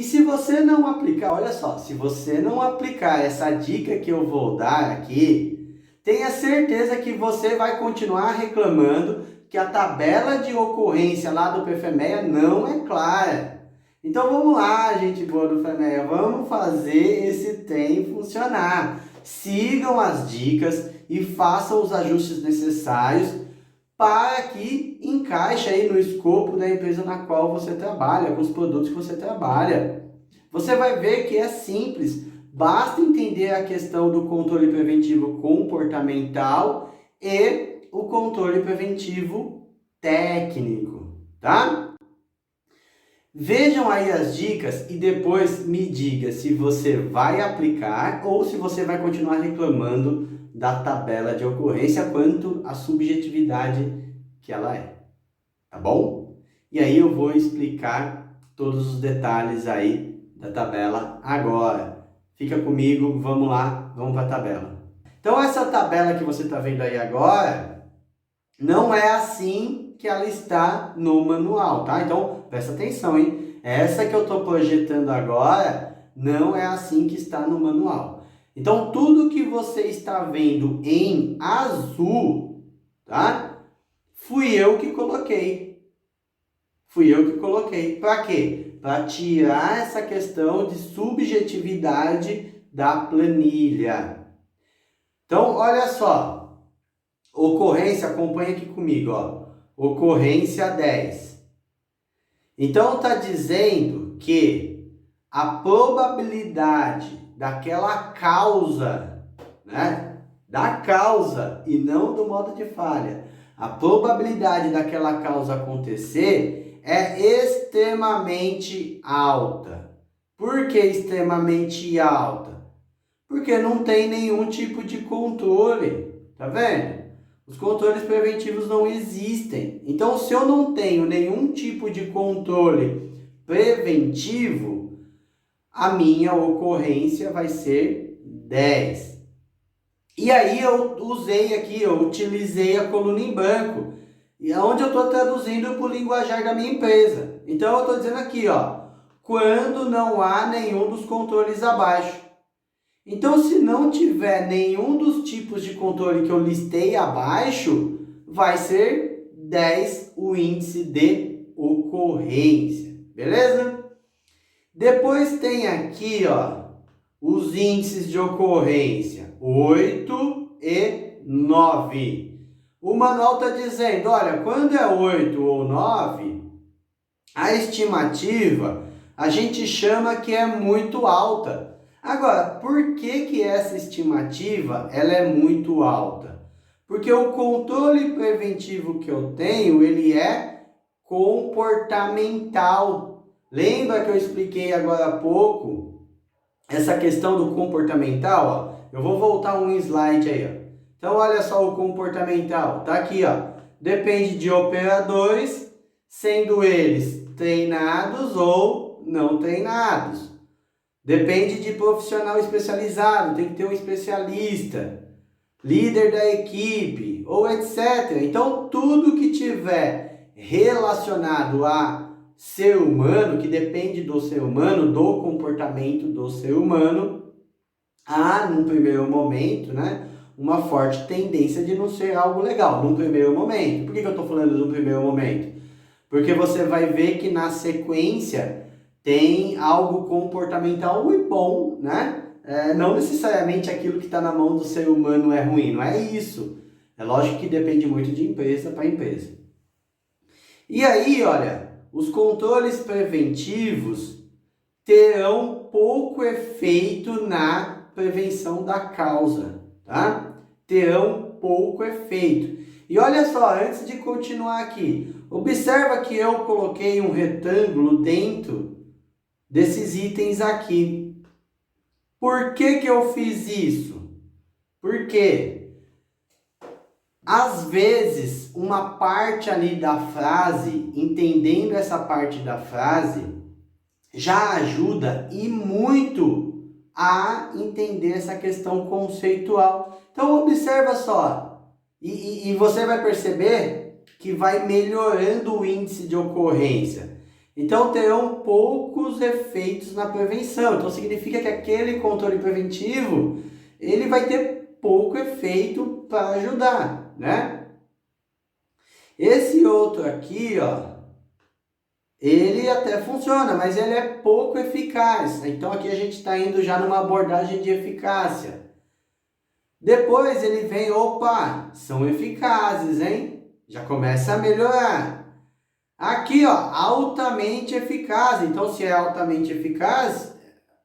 se você não aplicar, olha só, se você não aplicar essa dica que eu vou dar aqui, tenha certeza que você vai continuar reclamando que a tabela de ocorrência lá do PFMEA não é clara. Então vamos lá, gente boa do FEMEA, vamos fazer esse trem funcionar. Sigam as dicas e façam os ajustes necessários para que encaixe aí no escopo da empresa na qual você trabalha, com os produtos que você trabalha. Você vai ver que é simples, basta entender a questão do controle preventivo comportamental e o controle preventivo técnico, tá? Vejam aí as dicas e depois me diga se você vai aplicar ou se você vai continuar reclamando da tabela de ocorrência quanto à subjetividade que ela é, tá bom? E aí eu vou explicar todos os detalhes aí da tabela agora. Fica comigo, vamos lá, vamos para a tabela. Então essa tabela que você está vendo aí agora, não é assim que ela está no manual, tá? Então presta atenção, hein? Essa que eu estou projetando agora não é assim que está no manual. Então tudo que você está vendo em azul, tá? Fui eu que coloquei. Para quê? Para tirar essa questão de subjetividade da planilha. Então, olha só. Ocorrência, acompanha aqui comigo, ó. Ocorrência 10. Então, está dizendo que a probabilidade daquela causa, né? Da causa e não do modo de falha. A probabilidade daquela causa acontecer é extremamente alta. Por que extremamente alta? Porque não tem nenhum tipo de controle, tá vendo? Os controles preventivos não existem. Então, se eu não tenho nenhum tipo de controle preventivo, a minha ocorrência vai ser 10. E aí eu usei aqui, eu utilizei a coluna em branco, onde eu estou traduzindo para o linguajar da minha empresa. Então eu estou dizendo aqui, ó, quando não há nenhum dos controles abaixo. Então, se não tiver nenhum dos tipos de controle que eu listei abaixo, vai ser 10 o índice de ocorrência, beleza? Depois tem aqui, ó, os índices de ocorrência, 8 e 9. O manual está dizendo, olha, quando é 8 ou 9, a estimativa a gente chama que é muito alta. Agora, por que essa estimativa ela é muito alta? Porque o controle preventivo que eu tenho, ele é comportamental. Lembra que eu expliquei agora há pouco essa questão do comportamental? Ó? Eu vou voltar um slide aí. Ó. Então, olha só o comportamental. Tá aqui, ó. Depende de operadores, sendo eles treinados ou não treinados. Depende de profissional especializado, tem que ter um especialista, líder da equipe, ou etc. Então, tudo que tiver relacionado a ser humano, que depende do ser humano, do comportamento do ser humano, há, num primeiro momento, né, uma forte tendência de não ser algo legal, num primeiro momento. Por que eu estou falando de um primeiro momento? Porque você vai ver que na sequência tem algo comportamental e bom, né? Não necessariamente aquilo que está na mão do ser humano é ruim, não é isso. É lógico que depende muito de empresa para empresa. E aí, olha, os controles preventivos terão pouco efeito na prevenção da causa, tá? Terão pouco efeito. E olha só, antes de continuar aqui, observa que eu coloquei um retângulo dentro desses itens aqui. Por que eu fiz isso? Porque às vezes uma parte ali da frase, entendendo essa parte da frase, já ajuda e muito a entender essa questão conceitual. Então observa só, e você vai perceber que vai melhorando o índice de ocorrência. Então terão poucos efeitos na prevenção. Então significa que aquele controle preventivo, ele vai ter pouco efeito para ajudar, né? Esse outro aqui, ó, ele até funciona, mas ele é pouco eficaz. Então aqui a gente está indo já numa abordagem de eficácia. Depois ele vem, opa, são eficazes, hein? Já começa a melhorar. Aqui, ó, altamente eficaz. Então, se é altamente eficaz,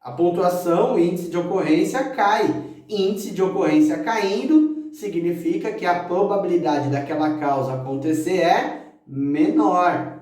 a pontuação, o índice de ocorrência cai. Índice de ocorrência caindo significa que a probabilidade daquela causa acontecer é menor.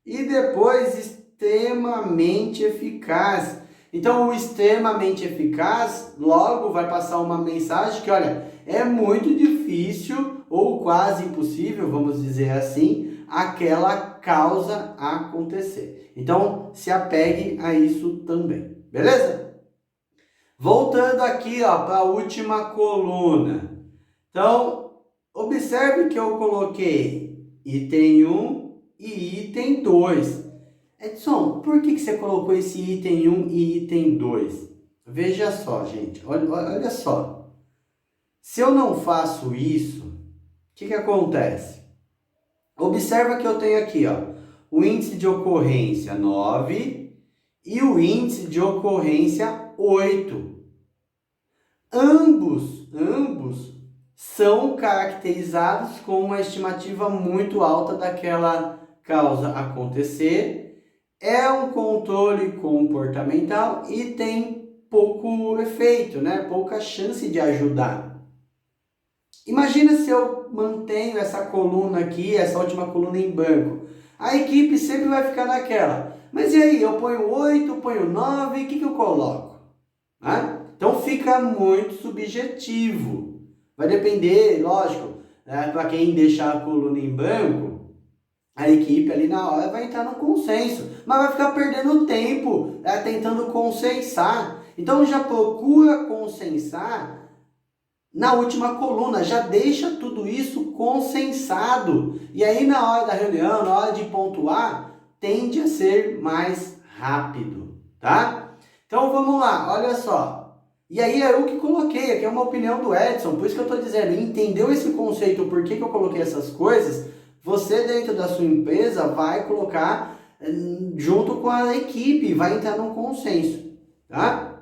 E depois, extremamente eficaz. Então, o extremamente eficaz logo vai passar uma mensagem que, olha, é muito difícil ou quase impossível, vamos dizer assim, aquela causa acontecer. Então, se apegue a isso também, beleza? Voltando aqui, ó, para a última coluna. Então, observe que eu coloquei item 1 e item 2. Edson, por que você colocou esse item 1 e item 2? Veja só, gente, olha só. Se eu não faço isso, o que acontece? Observa que eu tenho aqui, ó, o índice de ocorrência 9 e o índice de ocorrência 8. Ambos são caracterizados com uma estimativa muito alta daquela causa acontecer. É um controle comportamental e tem pouco efeito, né? Pouca chance de ajudar. Imagina se eu mantenho essa coluna aqui, essa última coluna em branco. A equipe sempre vai ficar naquela. Mas e aí, eu ponho 8, ponho 9, o que eu coloco? Então fica muito subjetivo. Vai depender, lógico, para quem deixar a coluna em branco, a equipe ali na hora vai entrar no consenso. Mas vai ficar perdendo tempo tentando consensar. Então já procura consensar na última coluna, já deixa tudo isso consensado. E aí na hora da reunião, na hora de pontuar, tende a ser mais rápido, tá? Então vamos lá, olha só. E aí é o que coloquei, aqui é uma opinião do Edson, por isso que eu estou dizendo, entendeu esse conceito, por que eu coloquei essas coisas? Você dentro da sua empresa vai colocar junto com a equipe, vai entrar num consenso, tá?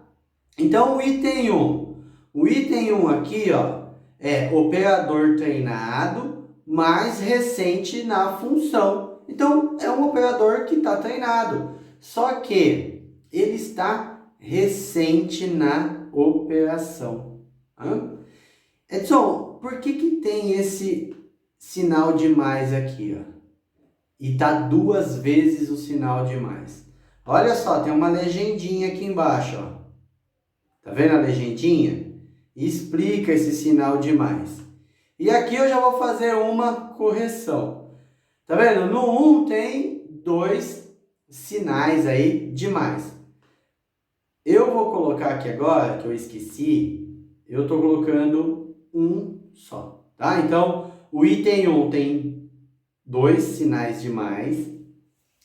Então o item 1. O item 1 aqui, ó, é operador treinado, mais recente na função. Então, é um operador que está treinado, só que ele está recente na operação. Edson, por que tem esse sinal de mais aqui, ó? E tá 2 vezes o sinal de mais. Olha só, tem uma legendinha aqui embaixo, ó. Tá vendo a legendinha? Explica esse sinal de mais. E aqui eu já vou fazer uma correção. Tá vendo? No 1 tem 2 sinais aí de mais. Eu vou colocar aqui agora, que eu esqueci, eu tô colocando um só, tá? Então, o item 1 tem 2 sinais de mais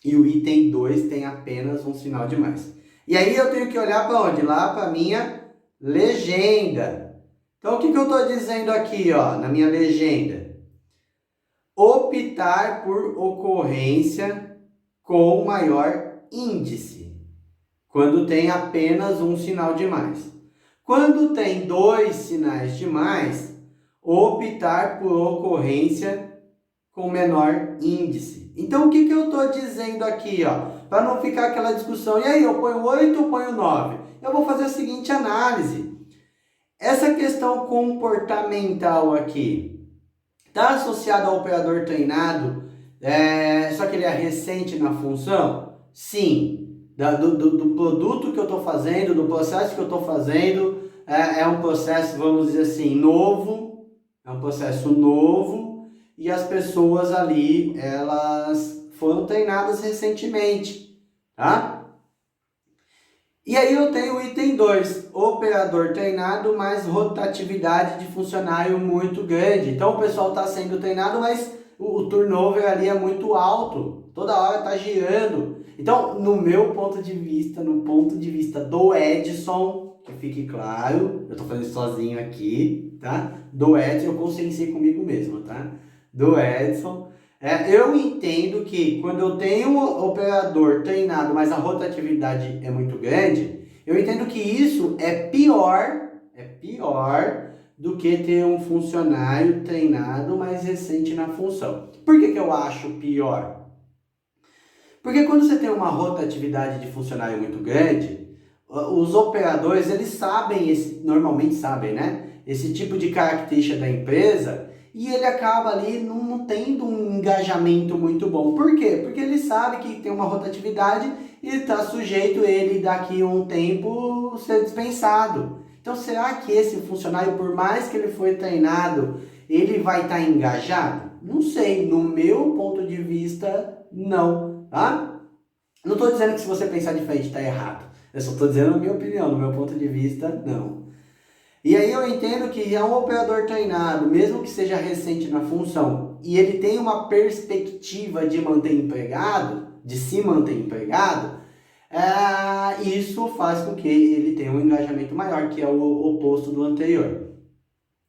e o item 2 tem apenas um sinal de mais. E aí eu tenho que olhar para onde? Lá para minha legenda. Então, o que eu estou dizendo aqui, ó, na minha legenda? Optar por ocorrência com maior índice, quando tem apenas um sinal de mais. Quando tem 2 sinais de mais, optar por ocorrência com menor índice. Então, o que eu estou dizendo aqui, ó? Para não ficar aquela discussão, e aí, eu ponho 8 ou ponho 9? Eu vou fazer a seguinte análise. Essa questão comportamental aqui está associada ao operador treinado, só que ele é recente na função? Sim. Do produto que eu estou fazendo, do processo que eu estou fazendo, é um processo, vamos dizer assim, novo, é um processo novo, e as pessoas ali, elas foram treinadas recentemente, tá? E aí eu tenho o item 2, operador treinado, mais rotatividade de funcionário muito grande. Então o pessoal está sendo treinado, mas o turnover ali é muito alto, toda hora tá girando. Então, no meu ponto de vista, no ponto de vista do Edson, que fique claro, eu tô fazendo sozinho aqui, tá? Do Edson, eu conscienciei comigo mesmo, tá? Do Edson. Eu entendo que quando eu tenho um operador treinado, mas a rotatividade é muito grande, eu entendo que isso é pior do que ter um funcionário treinado mais recente na função. Por que eu acho pior? Porque quando você tem uma rotatividade de funcionário muito grande, os operadores, eles sabem, normalmente sabem, né? Esse tipo de característica da empresa, e ele acaba ali não tendo um engajamento muito bom. Por quê? Porque ele sabe que tem uma rotatividade e está sujeito ele daqui a um tempo ser dispensado. Então, será que esse funcionário, por mais que ele foi treinado, ele vai estar engajado? Não sei, no meu ponto de vista, não, tá? Não estou dizendo que se você pensar diferente está errado. Eu só estou dizendo a minha opinião, no meu ponto de vista, não. E aí eu entendo que é um operador treinado, mesmo que seja recente na função, e ele tem uma perspectiva de manter empregado, de se manter empregado, isso faz com que ele tenha um engajamento maior, que é o oposto do anterior.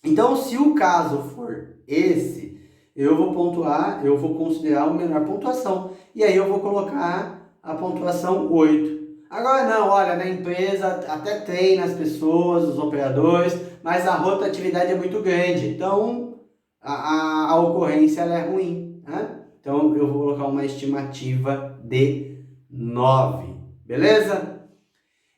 Então, se o caso for esse, eu vou pontuar, eu vou considerar uma menor pontuação, e aí eu vou colocar a pontuação 8. Agora não, olha, na empresa até treina as pessoas, os operadores, mas a rotatividade é muito grande, então a ocorrência ela é ruim, né? Então eu vou colocar uma estimativa de 9, beleza?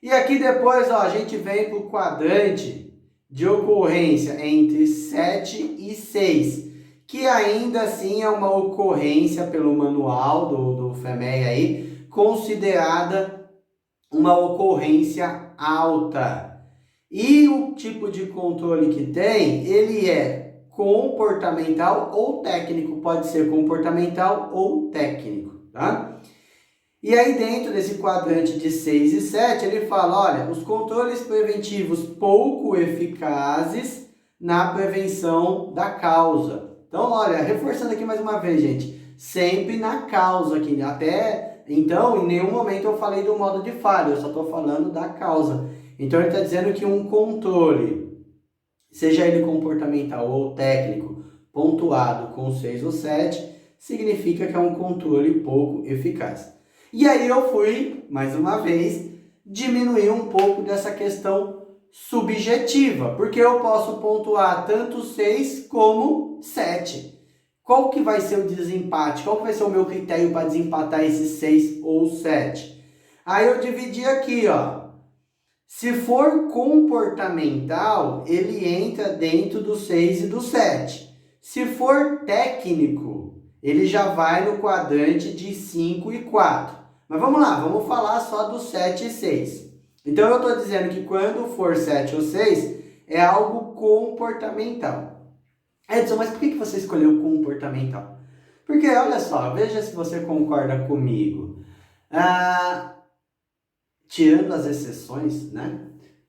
E aqui depois, ó, a gente vem para o quadrante de ocorrência entre 7 e 6, que ainda assim é uma ocorrência pelo manual do FEMEI aí, considerada uma ocorrência alta. E o tipo de controle que tem, ele é comportamental ou técnico, pode ser comportamental ou técnico, tá? E aí dentro desse quadrante de 6 e 7, ele fala, olha, os controles preventivos pouco eficazes na prevenção da causa. Então, olha, reforçando aqui mais uma vez, gente, sempre na causa aqui, então, em nenhum momento eu falei do modo de falha, eu só estou falando da causa. Então, ele está dizendo que um controle, seja ele comportamental ou técnico, pontuado com 6 ou 7, significa que é um controle pouco eficaz. E aí eu fui, mais uma vez, diminuir um pouco dessa questão subjetiva, porque eu posso pontuar tanto 6 como 7. Qual que vai ser o desempate? Qual que vai ser o meu critério para desempatar esses 6 ou 7? Aí eu dividi aqui, ó. Se for comportamental, ele entra dentro do 6 e do 7. Se for técnico, ele já vai no quadrante de 5 e 4. Mas vamos lá, vamos falar só do 7 e 6. Então eu estou dizendo que quando for 7 ou 6, é algo comportamental. Edson, mas por que você escolheu comportamental? Porque, olha só, veja se você concorda comigo. Tirando as exceções, né?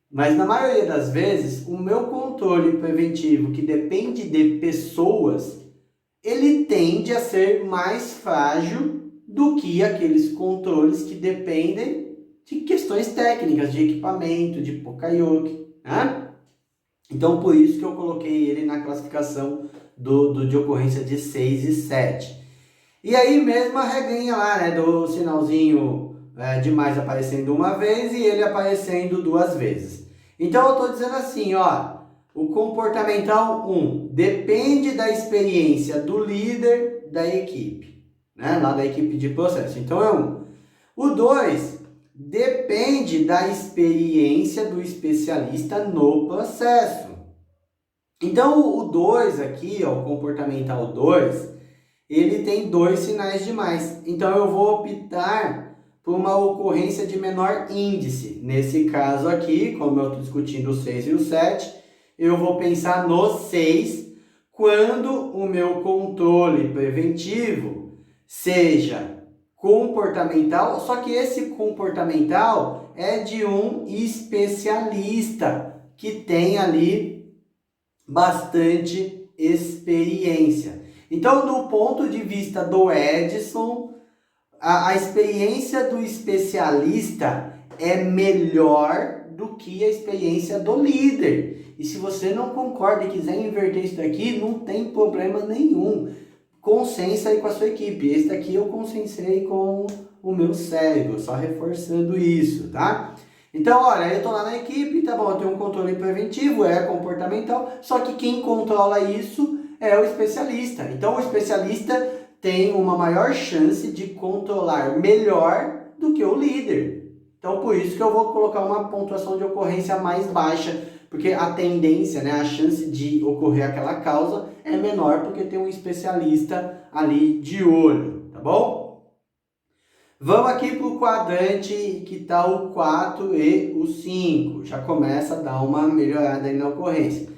Mas na maioria das vezes, o meu controle preventivo, que depende de pessoas, ele tende a ser mais frágil do que aqueles controles que dependem de questões técnicas, de equipamento, de Poka-yoke, né? Então, por isso que eu coloquei ele na classificação de ocorrência de 6 e 7. E aí mesmo a regrinha lá, né, do sinalzinho de mais aparecendo uma vez e ele aparecendo 2 vezes. Então, eu estou dizendo assim, ó, o comportamental 1 depende da experiência do líder da equipe, né, lá da equipe de processo. Então, é 1. O 2 depende da experiência do especialista no processo. Então, o 2 aqui, ó, o comportamental 2, ele tem 2 sinais de mais. Então, eu vou optar por uma ocorrência de menor índice. Nesse caso aqui, como eu estou discutindo o 6 e o 7, eu vou pensar no 6 quando o meu controle preventivo seja comportamental, só que esse comportamental é de um especialista que tem ali bastante experiência. Então, do ponto de vista do Edson, a experiência do especialista é melhor do que a experiência do líder. E se você não concorda e quiser inverter isso daqui, não tem problema nenhum. Consensa aí com a sua equipe. Esse daqui eu consensei com o meu cérebro, só reforçando isso, tá? Então, olha, eu tô lá na equipe, tá bom, eu tenho um controle preventivo, é comportamental, só que quem controla isso é o especialista. Então, o especialista tem uma maior chance de controlar melhor do que o líder. Então, por isso que eu vou colocar uma pontuação de ocorrência mais baixa, porque a tendência, né, a chance de ocorrer aquela causa é menor porque tem um especialista ali de olho, tá bom? Vamos aqui para o quadrante que está o 4 e o 5. Já começa a dar uma melhorada aí na ocorrência.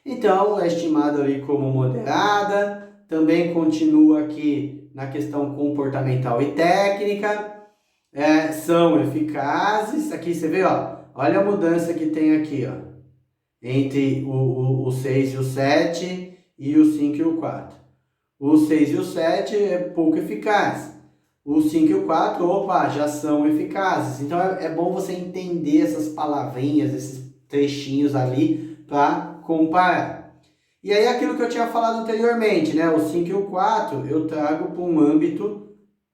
Então, é estimado ali como moderada. Também continua aqui na questão comportamental e técnica. São eficazes. Aqui você vê, ó, olha a mudança que tem aqui, ó, entre o 6 e o 7 e o 5 e o 4. O 6 e o 7 é pouco eficaz. O 5 e o 4, opa, já são eficazes. Então é bom você entender essas palavrinhas, esses trechinhos ali para comparar. E aí aquilo que eu tinha falado anteriormente, né? O 5 e o 4 eu trago para um âmbito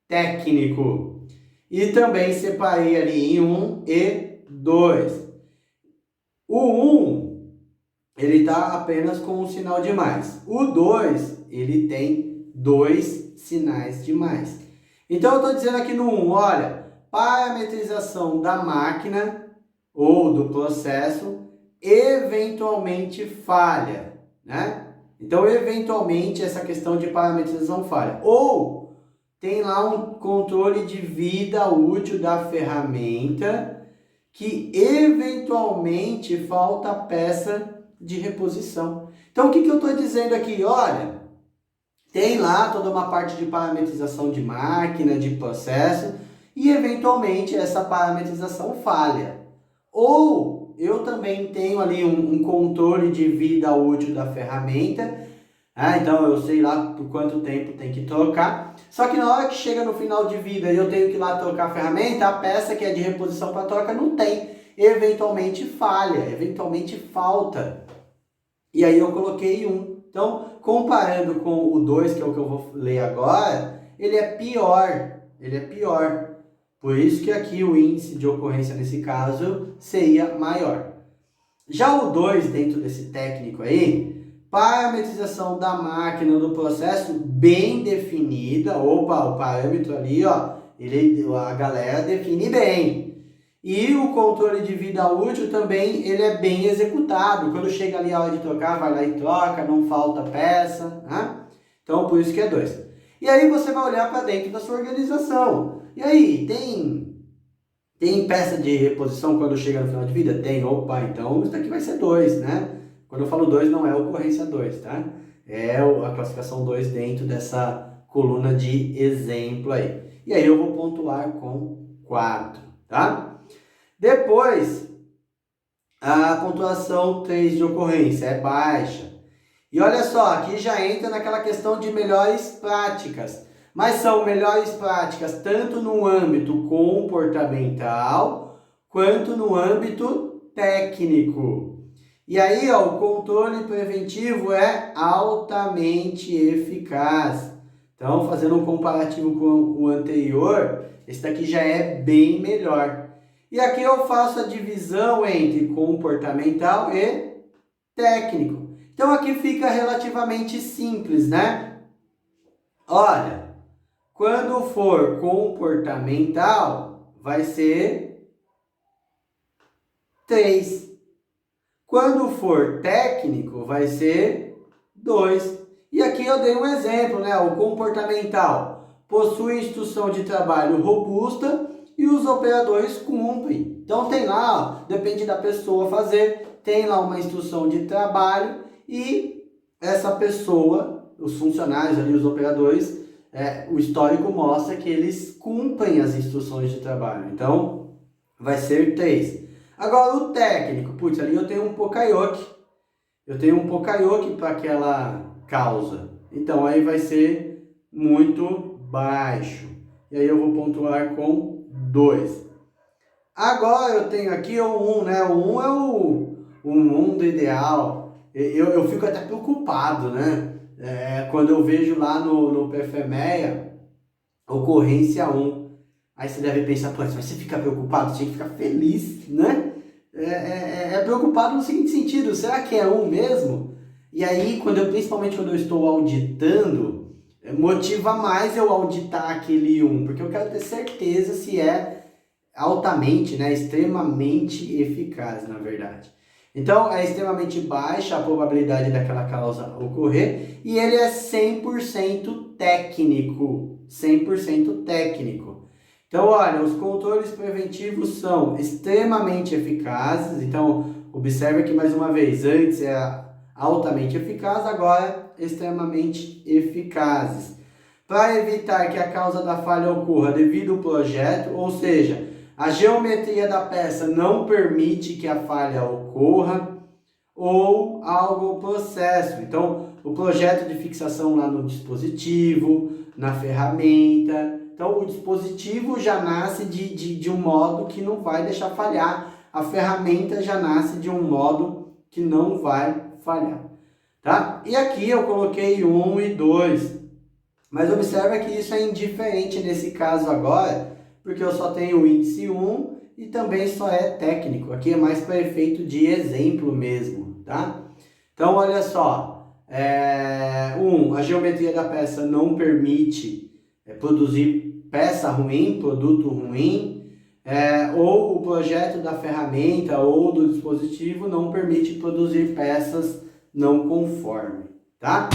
técnico. E também separei ali em 1 e 2. O 1, ele está apenas com um sinal de mais. O 2, ele tem 2 sinais de mais. Então, eu estou dizendo aqui no 1, olha, parametrização da máquina ou do processo eventualmente falha, né? Então, eventualmente, essa questão de parametrização falha. Ou tem lá um controle de vida útil da ferramenta que eventualmente falta peça de reposição. Então, o que eu estou dizendo aqui? Olha, tem lá toda uma parte de parametrização de máquina, de processo, e eventualmente essa parametrização falha. Ou eu também tenho ali um controle de vida útil da ferramenta, então eu sei lá por quanto tempo tem que trocar. Só que na hora que chega no final de vida e eu tenho que ir lá trocar a ferramenta, a peça que é de reposição para troca não tem. Eventualmente falha, eventualmente falta. E aí eu coloquei 1. Então, comparando com o 2, que é o que eu vou ler agora, ele é pior. Ele é pior. Por isso que aqui o índice de ocorrência nesse caso seria maior. Já o 2, dentro desse técnico aí, parametrização da máquina do processo bem definida. Opa, o parâmetro ali, ó, a galera define bem. E o controle de vida útil também, ele é bem executado. Quando chega ali a hora de trocar, vai lá e troca, não falta peça, né? Então, por isso que é 2. E aí você vai olhar para dentro da sua organização. E aí, tem peça de reposição quando chega no final de vida? Tem. Opa, então isso daqui vai ser 2, né? Quando eu falo 2, não é ocorrência 2, tá? É a classificação 2 dentro dessa coluna de exemplo aí. E aí eu vou pontuar com 4, tá? Depois, a pontuação 3 de ocorrência é baixa. E olha só, aqui já entra naquela questão de melhores práticas. Mas são melhores práticas tanto no âmbito comportamental quanto no âmbito técnico. E aí, ó, o controle preventivo é altamente eficaz. Então, fazendo um comparativo com o anterior, esse daqui já é bem melhor. E aqui eu faço a divisão entre comportamental e técnico. Então aqui fica relativamente simples, né? Olha, quando for comportamental, vai ser 3. Quando for técnico, vai ser 2. E aqui eu dei um exemplo, né? O comportamental possui instrução de trabalho robusta e os operadores cumprem. Então tem lá, ó, depende da pessoa fazer, tem lá uma instrução de trabalho e essa pessoa, os funcionários ali, os operadores, o histórico mostra que eles cumprem as instruções de trabalho. Então vai ser 3. Agora o técnico, putz, ali eu tenho um Poka-yoke. Eu tenho um Poka-yoke para aquela causa. então aí vai ser muito baixo. E aí eu vou pontuar com 2. Agora eu tenho aqui o 1, né? O 1 é o mundo ideal. Eu fico até preocupado, né? Quando eu vejo lá no PFMEA, ocorrência 1. Aí você deve pensar, pô, mas você fica preocupado? Você tem que ficar feliz, né? Preocupado no seguinte sentido, será que é 1 mesmo? E aí, principalmente quando eu estou auditando, motiva mais eu auditar aquele 1, porque eu quero ter certeza se é altamente, né, extremamente eficaz, na verdade. Então, é extremamente baixa a probabilidade daquela causa ocorrer e ele é 100% técnico, 100% técnico. Então, olha, os controles preventivos são extremamente eficazes, então, observe aqui mais uma vez, antes era altamente eficaz, agora extremamente eficazes. Para evitar que a causa da falha ocorra devido ao projeto, ou seja, a geometria da peça não permite que a falha ocorra, ou algo processo. Então, o projeto de fixação lá no dispositivo, na ferramenta. Então, o dispositivo já nasce de um modo que não vai deixar falhar. A ferramenta já nasce de um modo que não vai falhar. Tá? E aqui eu coloquei 1 e 2. Mas observa que isso é indiferente nesse caso agora, porque eu só tenho o índice 1 e também só é técnico. Aqui é mais para efeito de exemplo mesmo, tá? Então, olha só. 1. A geometria da peça não permite produzir peça ruim, produto ruim, ou o projeto da ferramenta ou do dispositivo não permite produzir peças não conforme, tá?